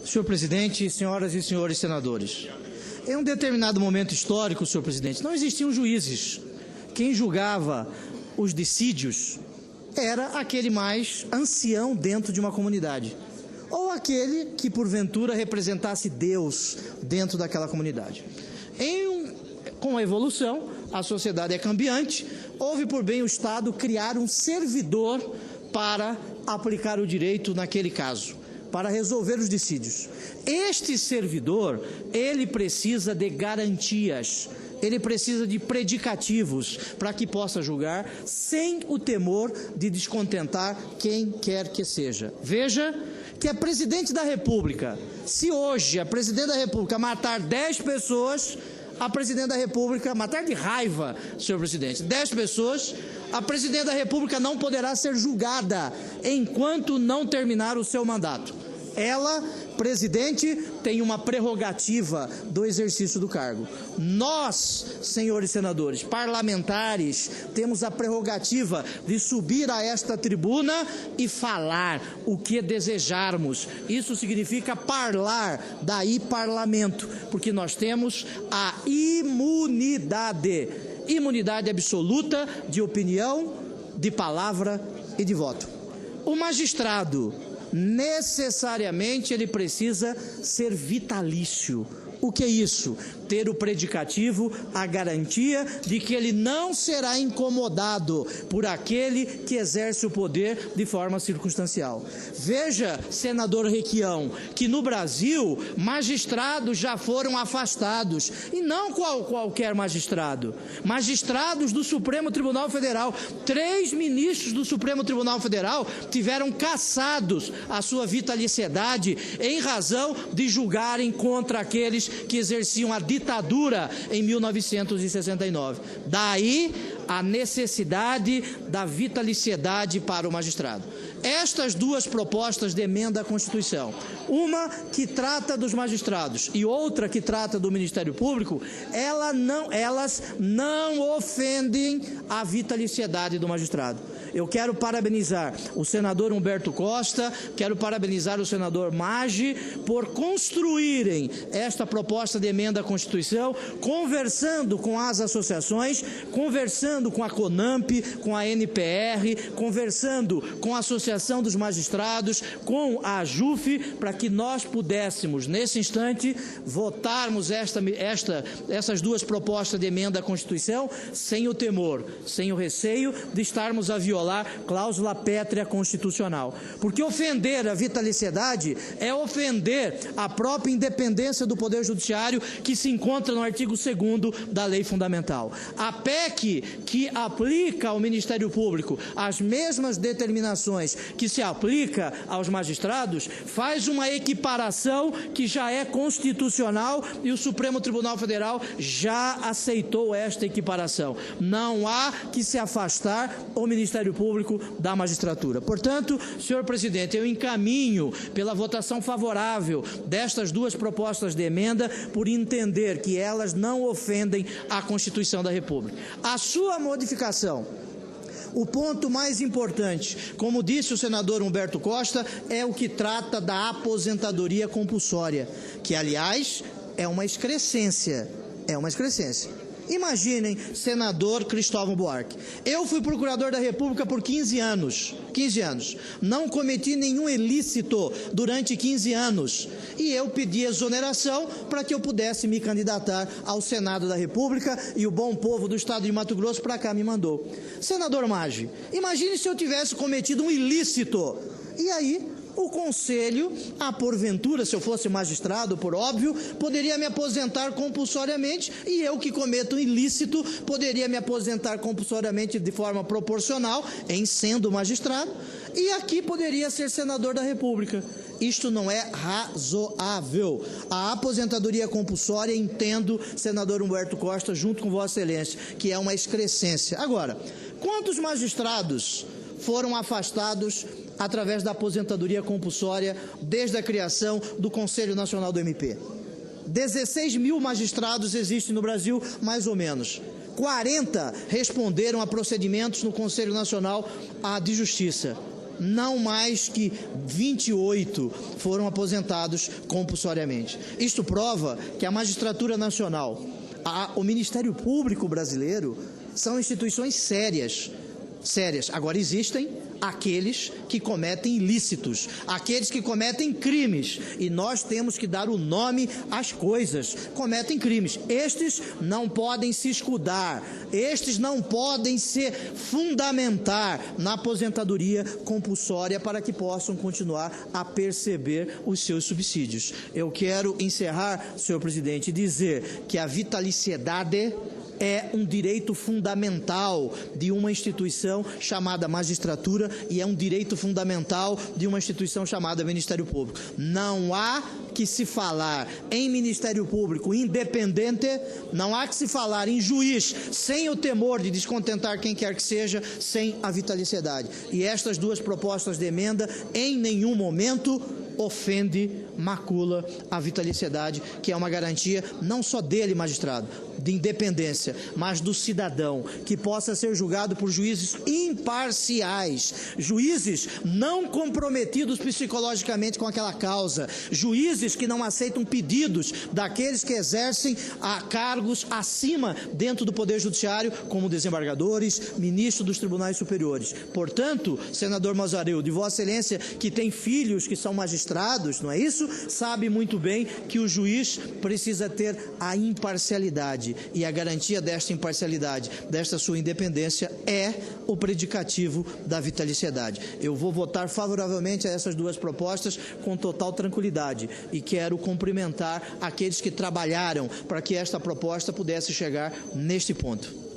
Senhor presidente, senhoras e senhores senadores, em um determinado momento histórico, senhor presidente, não existiam juízes. Quem julgava os dissídios era aquele mais ancião dentro de uma comunidade, ou aquele que porventura representasse Deus dentro daquela comunidade. Com a evolução, a sociedade é cambiante, houve por bem o Estado criar um servidor para aplicar o direito naquele caso, para resolver os dissídios. Este servidor, ele precisa de garantias, ele precisa de predicativos para que possa julgar sem o temor de descontentar quem quer que seja. Veja que a presidente da República, se hoje a presidente da República matar 10 pessoas, a presidente da República, matar de raiva, senhor presidente, 10 pessoas, a presidente da República não poderá ser julgada enquanto não terminar o seu mandato. Ela, presidente, tem uma prerrogativa do exercício do cargo. Nós, senhores senadores, parlamentares, temos a prerrogativa de subir a esta tribuna e falar o que desejarmos. Isso significa parlar, daí parlamento, porque nós temos a imunidade absoluta de opinião, de palavra e de voto. O magistrado, necessariamente, ele precisa ser vitalício. O que é isso? Ter o predicativo, a garantia de que ele não será incomodado por aquele que exerce o poder de forma circunstancial. Veja, senador Requião, que no Brasil magistrados já foram afastados, e não qualquer magistrado, magistrados do Supremo Tribunal Federal. 3 ministros do Supremo Tribunal Federal tiveram cassados a sua vitaliciedade em razão de julgarem contra aqueles que exerciam a ditadura em 1969. Daí a necessidade da vitaliciedade para o magistrado. Estas duas propostas de emenda à Constituição, uma que trata dos magistrados e outra que trata do Ministério Público, elas não ofendem a vitaliciedade do magistrado. Eu quero parabenizar o senador Humberto Costa, quero parabenizar o senador Maggi por construírem esta proposta de emenda à Constituição, conversando com as associações, conversando com a CONAMP, com a NPR, conversando com a Associação dos Magistrados, com a AJUF, para que nós pudéssemos, nesse instante, votarmos essas duas propostas de emenda à Constituição sem o temor, sem o receio de estarmos a violar cláusula pétrea constitucional. Porque ofender a vitaliciedade é ofender a própria independência do Poder Judiciário, que se encontra no artigo 2º da Lei Fundamental. A PEC que aplica ao Ministério Público as mesmas determinações que se aplica aos magistrados faz uma equiparação que já é constitucional e o Supremo Tribunal Federal já aceitou esta equiparação. Não há que se afastar o Ministério Público da magistratura. Portanto, senhor presidente, eu encaminho pela votação favorável destas duas propostas de emenda por entender que elas não ofendem a Constituição da República. A sua modificação, o ponto mais importante, como disse o senador Humberto Costa, é o que trata da aposentadoria compulsória, que, aliás, é uma excrescência. Imaginem, senador Cristóvão Buarque, eu fui procurador da República por 15 anos, não cometi nenhum ilícito durante 15 anos, e eu pedi exoneração para que eu pudesse me candidatar ao Senado da República, e o bom povo do estado de Mato Grosso para cá me mandou. Senador Maggi, imagine se eu tivesse cometido um ilícito, e aí o Conselho, porventura, se eu fosse magistrado, por óbvio, poderia me aposentar compulsoriamente, e eu que cometo um ilícito poderia me aposentar compulsoriamente de forma proporcional, em sendo magistrado, e aqui poderia ser senador da República. Isto não é razoável. A aposentadoria compulsória, entendo, senador Humberto Costa, junto com Vossa Excelência, que é uma excrescência. Agora, quantos magistrados foram afastados através da aposentadoria compulsória desde a criação do Conselho Nacional do MP? 16 mil magistrados existem no Brasil, mais ou menos. 40 responderam a procedimentos no Conselho Nacional de Justiça. não mais que 28 foram aposentados compulsoriamente. Isto prova que a Magistratura Nacional, o Ministério Público Brasileiro são instituições sérias. Agora, existem aqueles que cometem ilícitos, aqueles que cometem crimes, e nós temos que dar o nome às coisas. Cometem crimes. Estes não podem se escudar, estes não podem se fundamentar na aposentadoria compulsória para que possam continuar a perceber os seus subsídios. Eu quero encerrar, senhor presidente, e dizer que a vitaliciedade é um direito fundamental de uma instituição chamada magistratura e é um direito fundamental de uma instituição chamada Ministério Público. Não há que se falar em Ministério Público independente, não há que se falar em juiz sem o temor de descontentar quem quer que seja, sem a vitaliciedade. E estas duas propostas de emenda em nenhum momento ofende, macula a vitaliciedade, que é uma garantia não só dele, magistrado, de independência, mas do cidadão, que possa ser julgado por juízes imparciais, juízes não comprometidos psicologicamente com aquela causa, juízes que não aceitam pedidos daqueles que exercem cargos acima dentro do Poder Judiciário, como desembargadores, ministros dos tribunais superiores. Portanto, senador Mazzarildo, de Vossa Excelência, que tem filhos que são magistrados, não é isso? Sabe muito bem que o juiz precisa ter a imparcialidade, e a garantia desta imparcialidade, desta sua independência, é o predicativo da vitaliciedade. Eu vou votar favoravelmente a essas duas propostas com total tranquilidade e quero cumprimentar aqueles que trabalharam para que esta proposta pudesse chegar neste ponto.